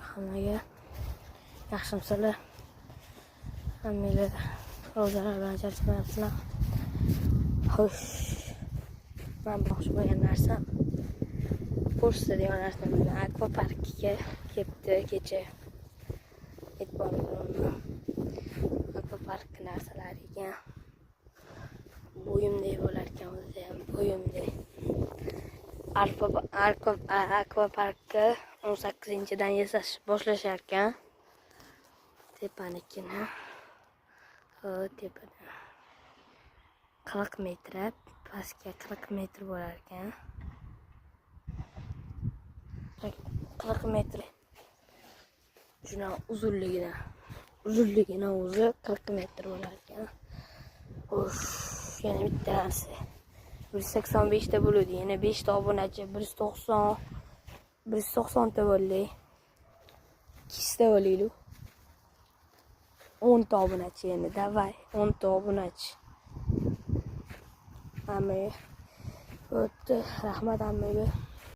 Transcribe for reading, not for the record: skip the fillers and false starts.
hammaga yaxshimisilar. Hammanglar ro'zalar bilan charchamayapsizlar. Xo'sh, men boqmoqchi bo'lgan narsam Bursa degan narsani bilan akvaparkga kelibdi kecha. E'tibor beraman. Akvapark narsalariga bo'yimdek bo'lar ekan, o'zi ham bo'yimdek. Akvaparkka 18-dan yasash boshlashar ekan. Tepanikini. Tepada 40 metr, pastga 40 metr bo'lar ekan. 40 metr. Shuna uzunligini o'zi 40 metr bo'lar ekan. Xo'sh, yana bitta narsa. 185 ta bo'ladi, yana 5 ta obunachi, 190 ta bo'ldi. 2 ta bo'laydi. 10 ta obunachi endi, davay, 10 ta obunachi. Hammaga o'tdi, rahmat hammaga.